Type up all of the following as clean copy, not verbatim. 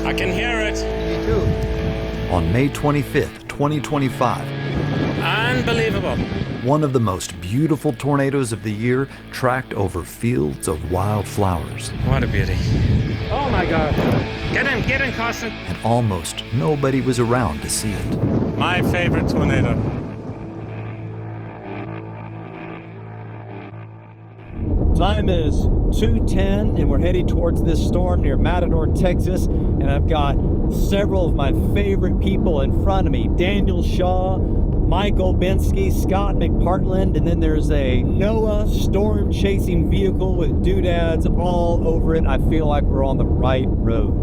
I can hear it. Me too. On May 25th, 2025, Unbelievable. one of the most beautiful tornadoes of the year tracked over fields of wildflowers. What a beauty. Oh my God. Get in, Carson. And almost nobody was around to see it. My favorite tornado. Time is 2:10 and we're heading towards this storm near Matador, Texas. And I've got several of my favorite people in front of me. Daniel Shaw, Michael Bensky, Scott McPartland, and then there's a NOAA storm chasing vehicle with doodads all over it. I feel like we're on the right road.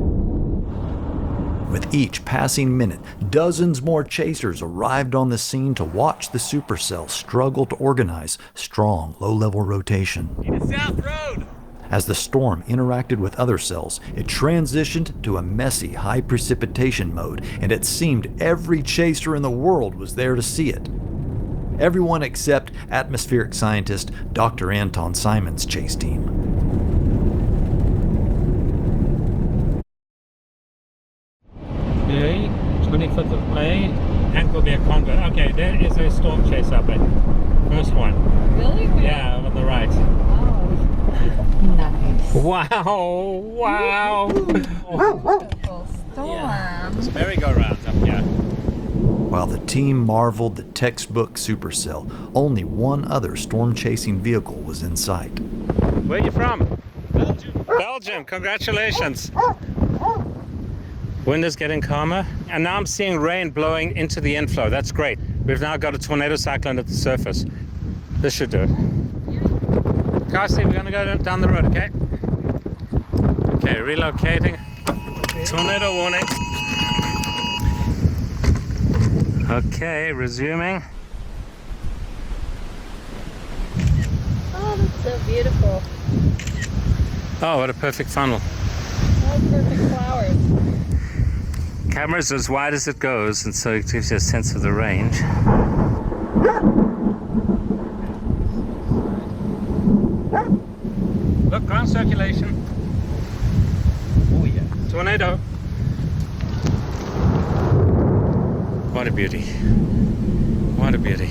With each passing minute, dozens more chasers arrived on the scene to watch the supercell struggle to organize strong, low-level rotation. South Road. As the storm interacted with other cells, it transitioned to a messy, high precipitation mode, and it seemed every chaser in the world was there to see it. Everyone except atmospheric scientist Dr. Anton Simon's chase team. Okay, 25th of May, Anchorville Convert. Okay, there is a storm chase up there. First one. Really? Yeah, on the right. Oh, nice. Wow, wow. Beautiful storm. Yeah. It's merry-go-round up here. While the team marveled the textbook supercell, only one other storm-chasing vehicle was in sight. Where are you from? Belgium. Belgium, congratulations. Wind is getting calmer, and now I'm seeing rain blowing into the inflow. That's great. We've now got a tornado cyclone at the surface. This should do it. Carsey, we're going to go down the road, okay? Okay, relocating. Tornado warning. Okay, resuming. Oh, that's so beautiful. Oh, what a perfect funnel. Oh, perfect flowers. Camera's as wide as it goes, and so it gives you a sense of the range. Look, ground circulation. Oh yeah. Tornado. What a beauty. What a beauty.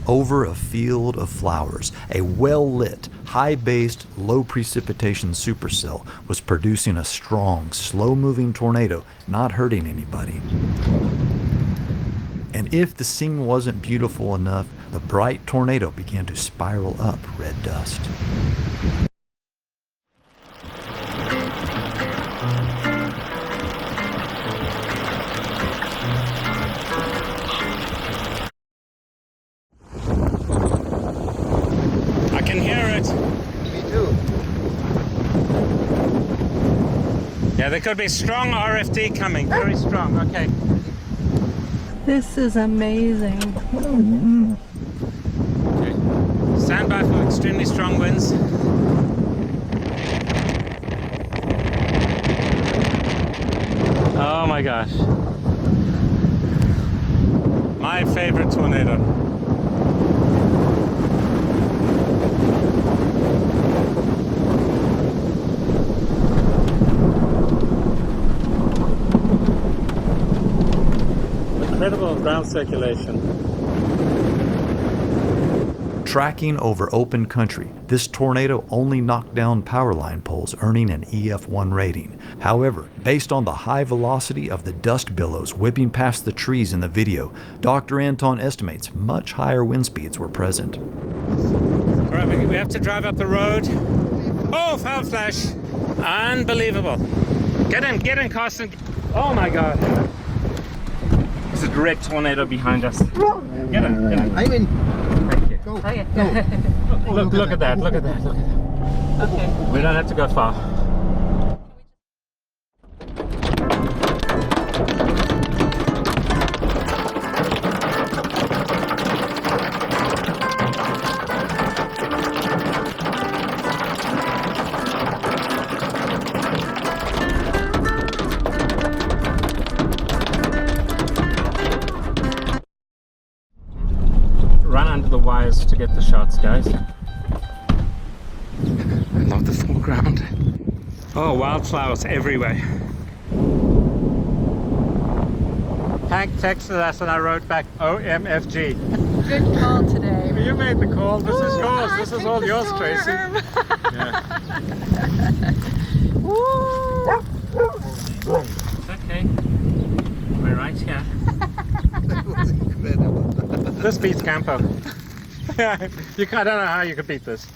Over a field of flowers, a well-lit, high-based, low-precipitation supercell was producing a strong, slow-moving tornado, not hurting anybody. And if the scene wasn't beautiful enough, the bright tornado began to spiral up red dust. I can hear it. Me too. Yeah, there could be strong RFD coming. Very strong. Okay. This is amazing. Okay. Stand by for extremely strong winds. Oh my gosh. My favorite tornado. Incredible ground circulation. Tracking over open country, this tornado only knocked down power line poles, earning an EF1 rating. However, based on the high velocity of the dust billows whipping past the trees in the video, Dr. Anton estimates much higher wind speeds were present. All right, we have to drive up the road. Oh, foul flash. Unbelievable. Get in, Carson. Oh my God. There's a direct tornado behind us. Get in. I'm in. Thank you. Go. Okay. Go. Look at that. Look at that. Okay. We don't have to go far. Run under the wires to get the shots, guys. I love the foreground. Oh, wildflowers everywhere. Hank texted us and I wrote back OMFG. Good call today. You made the call. This is yours. I This is picked all the yours, storm. Tracy. Yeah. Woo! It's okay. We're right here. This beats Campo. I don't know how you could beat this.